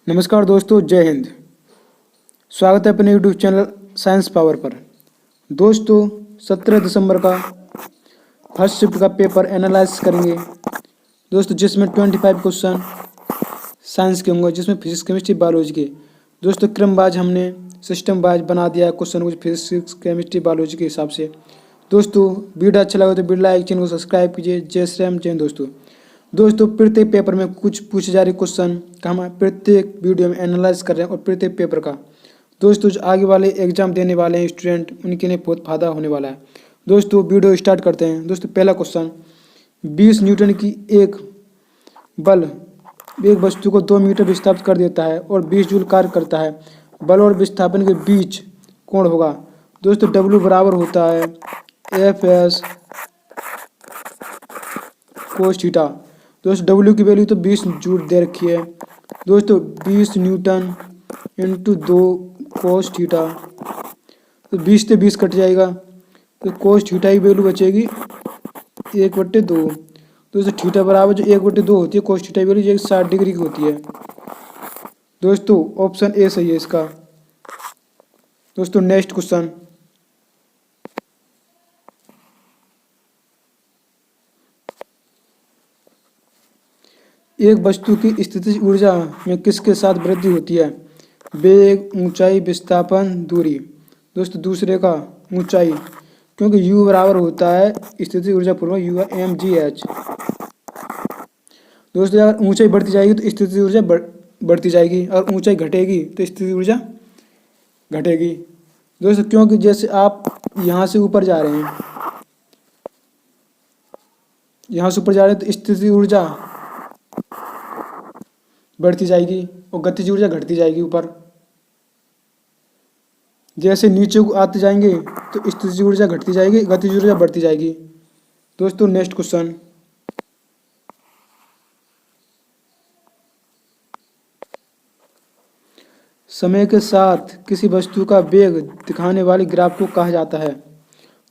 नमस्कार दोस्तों, जय हिंद। स्वागत है अपने यूट्यूब चैनल साइंस पावर पर। दोस्तों, 17 दिसंबर का फर्स्ट शिफ्ट का पेपर एनालाइज करेंगे दोस्तों, जिसमें 25 क्वेश्चन साइंस के होंगे, जिसमें फिजिक्स, केमिस्ट्री, बायोलॉजी के। दोस्तों, क्रम वाइज हमने सिस्टम वाइज बना दिया है क्वेश्चन को, फिजिक्स, केमिस्ट्री, बायोलॉजी के हिसाब से। दोस्तों, वीडियो अच्छा लगा तो वीडियो लाइक, चैनल को सब्सक्राइब कीजिए। जय श्री राम, जय हिंद। दोस्तों, प्रत्येक पेपर में कुछ पूछे जा रहे क्वेश्चन का हम प्रत्येक वीडियो में एनालाइज कर रहे हैं, और प्रत्येक पेपर का दोस्तों जो आगे वाले एग्जाम देने वाले हैं स्टूडेंट, उनके लिए बहुत फायदा होने वाला है। दोस्तों, वीडियो स्टार्ट करते हैं। दोस्तों, पहला क्वेश्चन, 20 न्यूटन की एक बल एक वस्तु को 2 मीटर विस्थापित कर देता है और 20 जूल कार्य करता है। बल और विस्थापन के बीच कोण होगा। दोस्तों, डब्ल्यू बराबर होता है एफ एस कोस थीटा। दोस्तों, डब्ल्यू की वैल्यू तो 20 जूल दे रखी है। दोस्तों, 20 न्यूटन इंटू 2 कोस थीटा, तो 20 से 20 कट जाएगा, तो कोस थीटा की वैल्यू बचेगी 1/2। दोस्तों, थीटा बराबर जो 1/2 होती है, कोस थीटा की वैल्यू 60 डिग्री की होती है। दोस्तों, ऑप्शन ए सही है इसका। दोस्तों, नेक्स्ट क्वेश्चन, एक वस्तु की स्थितिज ऊर्जा में किसके साथ वृद्धि होती है? वेग, ऊंचाई, विस्थापन, दूरी। दोस्तों, दूसरे का ऊंचाई, क्योंकि u बराबर होता है स्थितिज ऊर्जा पूर्वक यू एम जी एच। दोस्तों, अगर ऊंचाई बढ़ती जाएगी तो स्थितिज ऊर्जा बढ़ती जाएगी, और ऊंचाई घटेगी तो स्थितिज ऊर्जा घटेगी। दोस्तों, क्योंकि जैसे आप यहाँ से ऊपर जा रहे हैं, यहाँ से ऊपर जा रहे हैं, तो स्थितिज ऊर्जा बढ़ती जाएगी और गतिज ऊर्जा घटती जाएगी ऊपर। जैसे नीचे को आते जाएंगे तो स्थितिज ऊर्जा घटती जाएगी, गतिज ऊर्जा बढ़ती जाएगी। दोस्तों, नेक्स्ट क्वेश्चन, समय के साथ किसी वस्तु का वेग दिखाने वाले ग्राफ को कहा जाता है?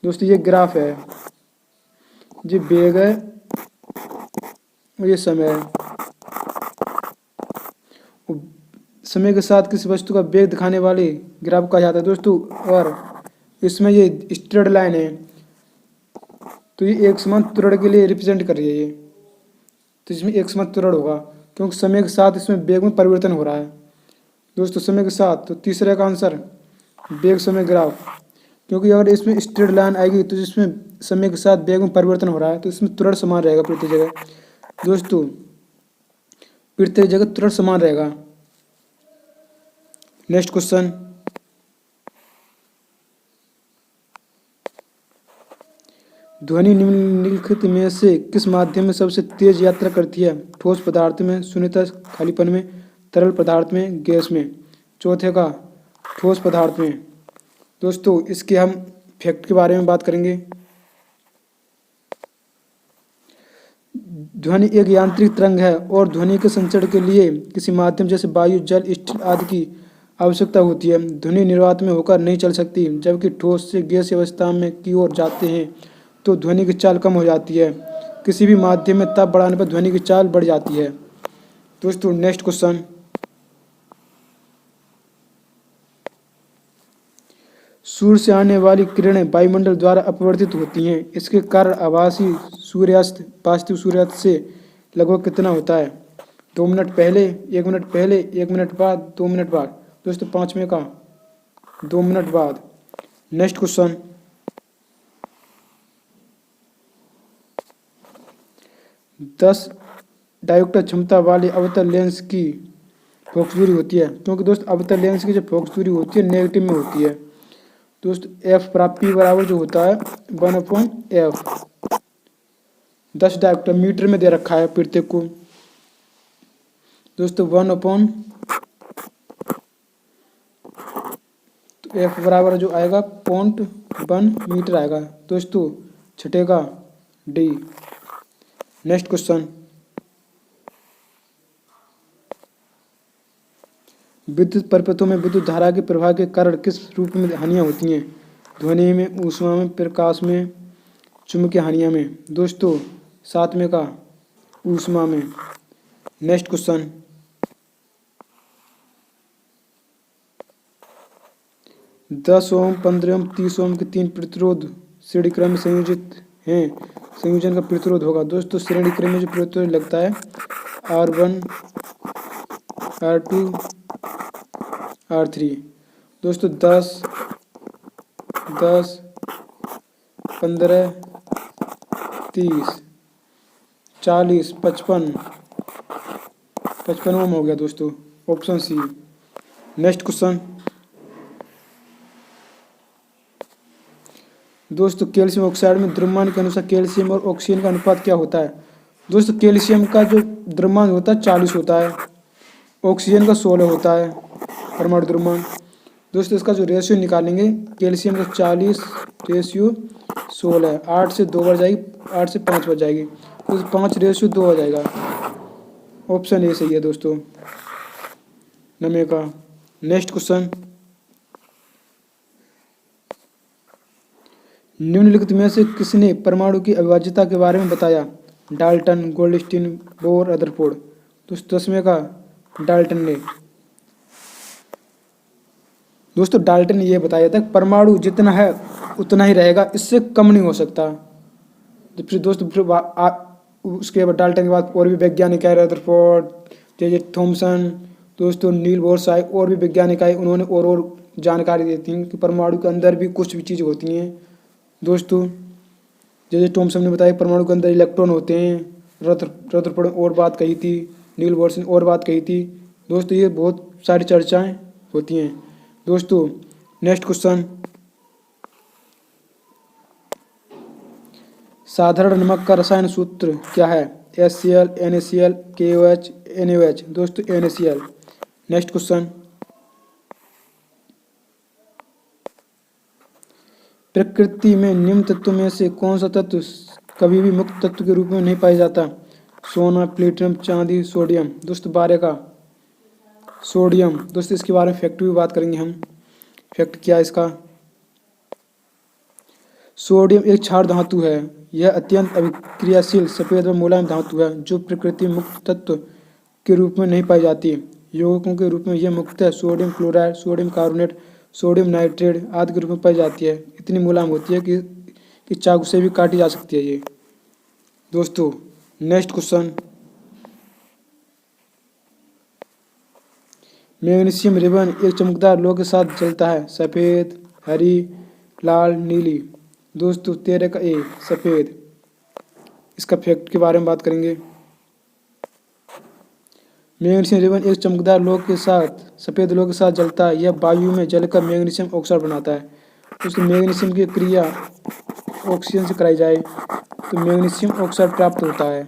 दोस्तों, ये ग्राफ है, ये वेग है और ये समय है। समय के साथ किसी वस्तु का वेग दिखाने वाले ग्राफ कहा जाता है दोस्तों, और इसमें ये स्ट्रेट लाइन है, तो ये एक समान त्वरण के लिए रिप्रेजेंट कर रही है ये, तो इसमें एक समान त्वरण होगा, क्योंकि समय के साथ इसमें वेग में परिवर्तन हो रहा है। दोस्तों, समय के साथ, तो तीसरे का आंसर वेग समय ग्राफ, क्योंकि अगर इसमें स्ट्रेट लाइन आएगी तो जिसमें समय के साथ वेग में परिवर्तन हो रहा है, तो इसमें त्वरण समान रहेगा प्रत्येक जगह। दोस्तों, प्रत्येक जगह त्वरण समान रहेगा। नेक्स्ट क्वेश्चन, ध्वनि निम्नलिखित में से किस माध्यम में सबसे तेज यात्रा करती है? ठोस पदार्थ में, शून्यता खालीपन में, तरल पदार्थ में, गैस में। चौथे का ठोस पदार्थ में। दोस्तों, इसके हम फैक्ट के बारे में बात करेंगे। ध्वनि एक यांत्रिक तरंग है और ध्वनि के संचरण के लिए किसी माध्यम जैसे वायु, जल, स्टील आदि की आवश्यकता होती है। ध्वनि निर्वात में होकर नहीं चल सकती, जबकि ठोस से गैस अवस्था में की ओर जाते हैं तो ध्वनि की चाल कम हो जाती है। किसी भी माध्यम में ताप बढ़ाने पर ध्वनि की चाल बढ़ जाती है। दोस्तों, नेक्स्ट क्वेश्चन, सूर्य से आने वाली किरणें वायुमंडल द्वारा अपवर्तित होती हैं। इसके कारण आभासी सूर्यास्त वास्तविक सूर्यास्त से लगभग कितना होता है? 2 मिनट पहले, 1 मिनट पहले, 1 मिनट बाद, 2 मिनट बाद। दोस्तों, पांचवें का 2 मिनट बाद। नेक्स्ट क्वेश्चन, दस डायोप्टर क्षमता वाले अवतल लेंस की फोकस दूरी होती है, क्योंकि दोस्त अवतल लेंस की जो फोकस दूरी होती है नेगेटिव में होती है। दोस्तों, एफ प्राप्त पी बराबर जो होता है 1/f। 10 डायोप्टर मीटर में दे रखा है प्रत्येक को। दोस्तों, 1/, तो एफ बराबर जो आएगा 0.1 मीटर आएगा। दोस्तों, छठे का डी। नेक्स्ट क्वेश्चन, विद्युत परिपथों में विद्युत धारा के प्रवाह के कारण किस रूप में हानियां होती हैं? ध्वनि में, ऊष्मा में, प्रकाश में, चुंबकीय हानियों में। दोस्तों, सातवें का ऊष्मा में। नेक्स्ट क्वेश्चन, 10 ओम, 15 ओम, 30 ओम के 3 प्रतिरोध श्रेणी क्रम में संयोजित हैं। संयोजन का प्रतिरोध होगा दोस्तों, श्रेणी क्रम में जो प्रतिरोध लगता है R1, R2, R3। दोस्तों 10, 10, 15, 30, 40, 55, 55 ओम हो गया दोस्तों, ऑप्शन सी। नेक्स्ट क्वेश्चन दोस्तों, कैल्शियम ऑक्साइड में द्रव्यमान के अनुसार कैल्शियम और ऑक्सीजन का अनुपात क्या होता है? दोस्तों कैल्शियम का जो द्रव्यमान होता है 40 होता है, ऑक्सीजन का 16 होता है परमाणु द्रव्यमान। दोस्तों इसका जो रेशियो निकालेंगे, कैल्शियम का 40 रेशियो 16, 8 से 2 बढ़ जाएगी, 8 से 5 बढ़ जाएगी, तो 5 रेशियो 2 हो जाएगा। ऑप्शन ए सही है दोस्तों, नमे का। नेक्स्ट क्वेश्चन, निम्नलिखित में से किसने परमाणु की अविभाज्यता के बारे में बताया? Dalton, Goldstein, bore, Rutherford. दोस्तों 10वें का डाल्टन ने। दोस्तों डाल्टन ने यह बताया था परमाणु जितना है उतना ही रहेगा, इससे कम नहीं हो सकता। तो फिर दोस्तों उसके बाद डाल्टन के बाद और भी वैज्ञानिक आए, रदरफोर्ड, जे थॉमसन, दोस्तों नील बोर शाह, और भी वैज्ञानिक आए, उन्होंने और जानकारी देती हैं कि परमाणु के अंदर भी कुछ भी चीज़ होती हैं। दोस्तों जे थॉमसन ने बताया परमाणु के अंदर इलेक्ट्रॉन होते हैं, रदरफोर्ड और बात कही थी, नील बोर ने और बात कही थी। दोस्तों ये बहुत सारी चर्चाएं होती हैं। दोस्तों नेक्स्ट क्वेश्चन, साधारण नमक का रसायन सूत्र क्या है? HCl, NaCl, KOH, NaOH। दोस्तों NaCl। नेक्स्ट क्वेश्चन, प्रकृति में निम्न तत्वों में से कौन सा तत्व कभी भी मुक्त तत्व के रूप में नहीं पाया जाता? सोना, प्लेटिनम, चांदी, सोडियम। दोस्तों 12 का सोडियम। दोस्तों इसके बारे में फैक्ट भी बात करेंगे हम। फैक्ट क्या है इसका? सोडियम एक क्षार धातु है, यह अत्यंत अभिक्रियाशील सफेद व मुलायम धातु है जो प्रकृति में मुक्त तत्व के रूप में नहीं पाई जाती। यौगिकों के रूप में यह मुख्यतः sodium chloride, sodium carbonate, sodium nitrate आदि के रूप में पाई जाती है। इतनी मुलायम होती है कि चाकू से भी काटी जा सकती है ये। दोस्तों नेक्स्ट क्वेश्चन, मैग्नीशियम रिबन एक चमकदार लोहे के साथ जलता है, सफ़ेद, हरी, लाल, नीली। दोस्तों 13 का ए सफ़ेद। इसका फैक्ट के बारे में बात करेंगे। मैग्नीशियम रिबन एक चमकदार लोहे के साथ, सफ़ेद लोहे के साथ जलता है, यह वायु में जलकर मैग्नीशियम ऑक्साइड बनाता है। दोस्तों मैग्नीशियम की क्रिया ऑक्सीजन से कराई जाए तो मैग्नीशियम ऑक्साइड प्राप्त होता है।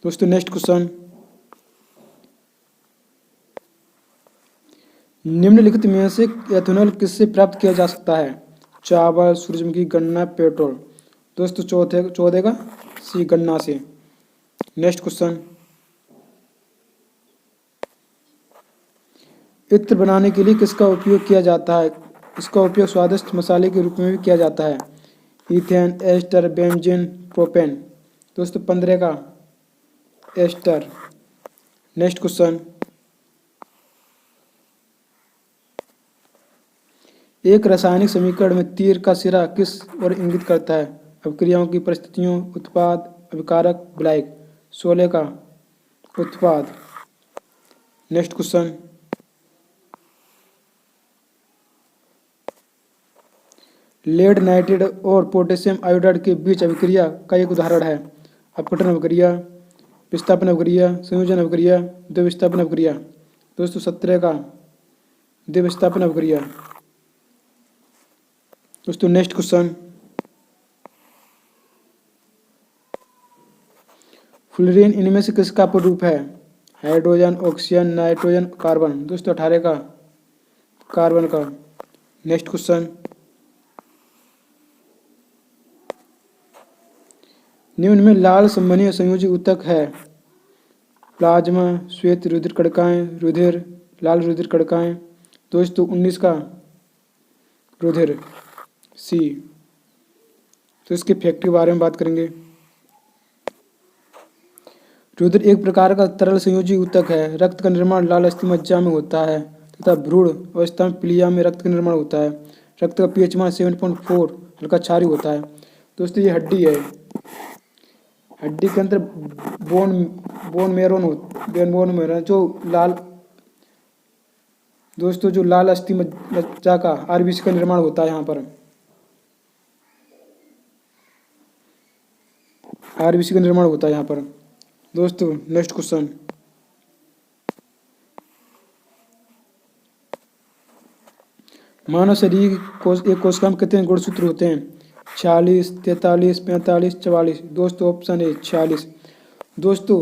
दोस्तों नेक्स्ट क्वेश्चन, निम्नलिखित में से एथेनॉल किससे प्राप्त किया जा सकता है? चावल, सूरजमुखी, गन्ना, पेट्रोल। दोस्तों 14 का सी गन्ना से। नेक्स्ट क्वेश्चन, इत्र बनाने के लिए किसका उपयोग किया जाता है? इसका उपयोग स्वादिष्ट मसाले के रूप में भी किया जाता है। Ethane, ester, benzene, propane. दोस्तों 15 का एस्टर। नेक्स्ट क्वेश्चन, एक रासायनिक समीकरण में तीर का सिरा किस ओर इंगित करता है? अभिक्रियाओं की परिस्थितियों, उत्पाद, अभिकारक, विलायक। 16 का उत्पाद। नेक्स्ट क्वेश्चन, लेड नाइट्रेट और पोटेशियम आयोडाइड के बीच अभिक्रिया का एक उदाहरण है? अपघटन अभिक्रिया, विस्थापन अभिक्रिया, संयोजन अभिक्रिया, द्विविस्थापन अभिक्रिया। दोस्तों 17 का द्विविस्थापन अभिक्रिया। दोस्तों नेक्स्ट क्वेश्चन, फ्लोरीन इनमें से किसका अपरूप है? Hydrogen, oxygen, nitrogen, carbon. दोस्तों 18 का कार्बन का। नेक्स्ट क्वेश्चन, निम्न में लाल संबंधी संयोजी ऊतक है? प्लाज्मा, श्वेत रुधिर कणिकाएं, रुधिर, लाल रुधिर कणिकाएं। दोस्तों 19 का रुधिर सी। तो इसके फैक्ट के बारे में बात करेंगे। रुधिर एक प्रकार का तरल संयोजी ऊतक है। रक्त का निर्माण लाल अस्थि मज्जा में होता है तथा भ्रूण अवस्था में प्लिया में रक्त का निर्माण होता है। रक्त का पीएच मान 7.4 हल्का क्षारीय होता है। दोस्तों ये हड्डी है। हड्डी के अंदर बोन मैरो जो लाल दोस्तों जो लाल अस्थि मज्जा का आरबीसी का निर्माण होता है यहाँ पर। आरबीसी का निर्माण होता है यहाँ पर। दोस्तों नेक्स्ट क्वेश्चन, मानव शरीर एक कोशिका में कितने गुणसूत्र होते हैं? 46, 43, 45, 44। दोस्तों ऑप्शन ए 46। दोस्तों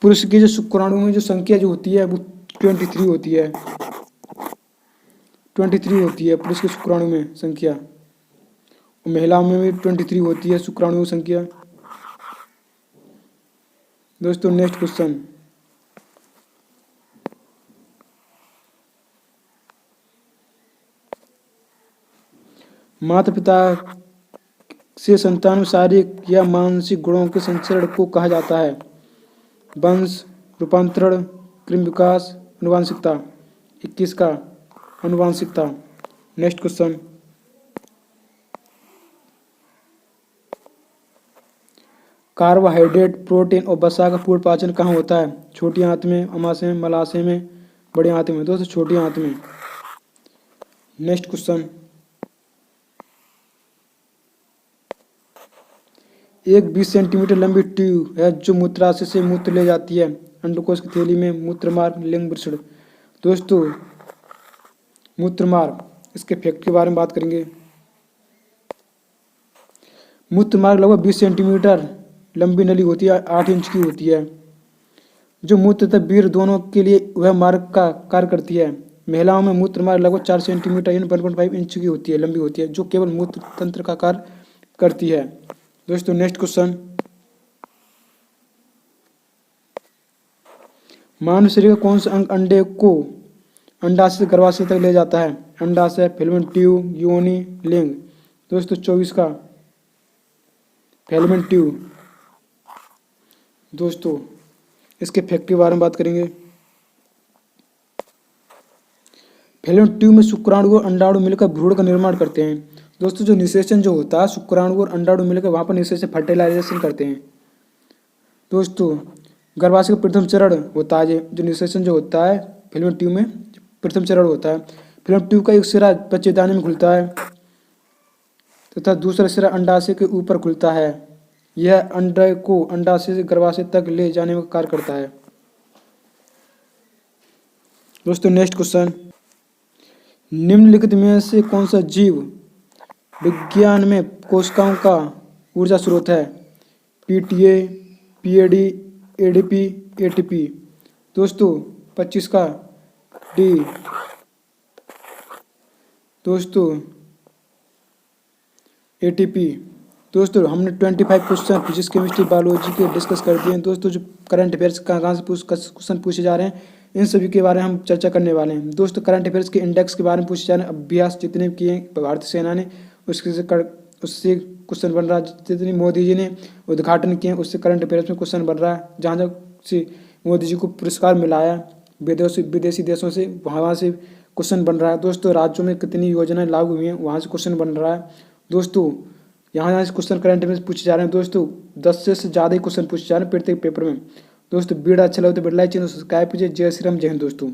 पुरुष की जो शुक्राणु में जो संख्या जो होती है वो 23 होती है। 23 होती है पुरुष के शुक्राणु में संख्या। महिलाओं में भी 23 होती है शुक्राणु की संख्या। दोस्तों नेक्स्ट क्वेश्चन, माता पिता से संतान में शारीरिक या मानसिक गुणों के संचरण को कहा जाता है? वंश, रूपांतरण, क्रम विकास, आनुवंशिकता। 21 का आनुवंशिकता। नेक्स्ट क्वेश्चन, कार्बोहाइड्रेट, प्रोटीन और वसा का पूर्ण पाचन कहाँ होता है? छोटी आंत में, अमाशय में, मलाशय में, बड़ी आंत में। दोस्तों छोटी आंत में। नेक्स्ट क्वेश्चन, एक 20 सेंटीमीटर लंबी ट्यूब है जो मूत्राशय से मूत्र ले जाती है। अंडकोश की थैली में मूत्रमार्ग, लिंग वृषण। दोस्तों मूत्रमार्ग, इसके फैक्ट के बारे में बात करेंगे। मूत्रमार्ग लगभग 20 सेंटीमीटर लंबी नली होती है, 8 इंच की होती है, जो मूत्र तथा वीर्य दोनों के लिए वह मार्ग का कार्य करती है। महिलाओं में मूत्रमार्ग लगभग 4 सेंटीमीटर यानी 1.5 इंच की होती है, लंबी होती है, जो केवल मूत्र तंत्र का कार्य करती है। दोस्तों नेक्स्ट क्वेश्चन, मानव शरीर का कौन सा अंग अंडे को अंडाशय से गर्भाशय तक ले जाता है? अंडाशय, फैलमेंट ट्यूब, योनि, लिंग। दोस्तों 24 का फैलमेंट ट्यूब। दोस्तों इसके फैक्ट के बारे में बात करेंगे। फैलमेंट ट्यूब में शुक्राणु और अंडाणु मिलकर भ्रूण का निर्माण करते हैं। दोस्तों जो निषेचन जो होता है शुक्राणु और अंडाणु मिलकर वहाँ पर निषेचन फर्टिलाइजेशन करते हैं। दोस्तों गर्भाशय का प्रथम चरण होता है जो निषेचन जो होता है फैलमेंट ट्यूब में प्रथम चरण होता है। फैलमेंट ट्यूब का एक सिरा बच्चेदानी में खुलता है तथा दूसरा सिरा अंडाशय के ऊपर खुलता है। यह अंडे को अंडाशय से गर्भाशय तक ले जाने में कार्य करता है। दोस्तों नेक्स्ट क्वेश्चन, निम्नलिखित में से कौन सा जीव विज्ञान में कोशिकाओं का ऊर्जा स्रोत है? PTA, PAD, ADP, ATP. दोस्तों 25 का डी। दोस्तों एटीपी। दोस्तों हमने 25 क्वेश्चन फिजिक्स, केमिस्ट्री, बायोलॉजी के डिस्कस कर दिए हैं। दोस्तों जो करंट अफेयर्स कहाँ से क्वेश्चन पूछे जा रहे हैं इन सभी के बारे में हम चर्चा करने वाले हैं। दोस्तों करंट अफेयर्स के इंडेक्स के बारे में पूछे जा रहे हैं। अभ्यास जितने किए भारतीय सेना ने उससे क्वेश्चन बन रहा है। जितनी मोदी जी ने उद्घाटन किए उससे करंट अफेयर्स में क्वेश्चन बन रहा है। जहाँ जहाँ से मोदी जी को पुरस्कार मिला है विदेशी देशों से वहाँ से क्वेश्चन बन रहा है। दोस्तों राज्यों में कितनी योजनाएं लागू हुई हैं वहाँ से क्वेश्चन बन रहा है। दोस्तों यहाँ से क्वेश्चन करंट अफेयर्स पूछे जा रहे हैं। दोस्तों 10 से ज़्यादा ही क्वेश्चन पूछे जा रहे हैं प्रत्येक पेपर में। दोस्तों वीडियो अच्छा लगे तो लाइक चैनल सब्सक्राइब कीजिए। जय श्री राम, जय हिंद दोस्तों।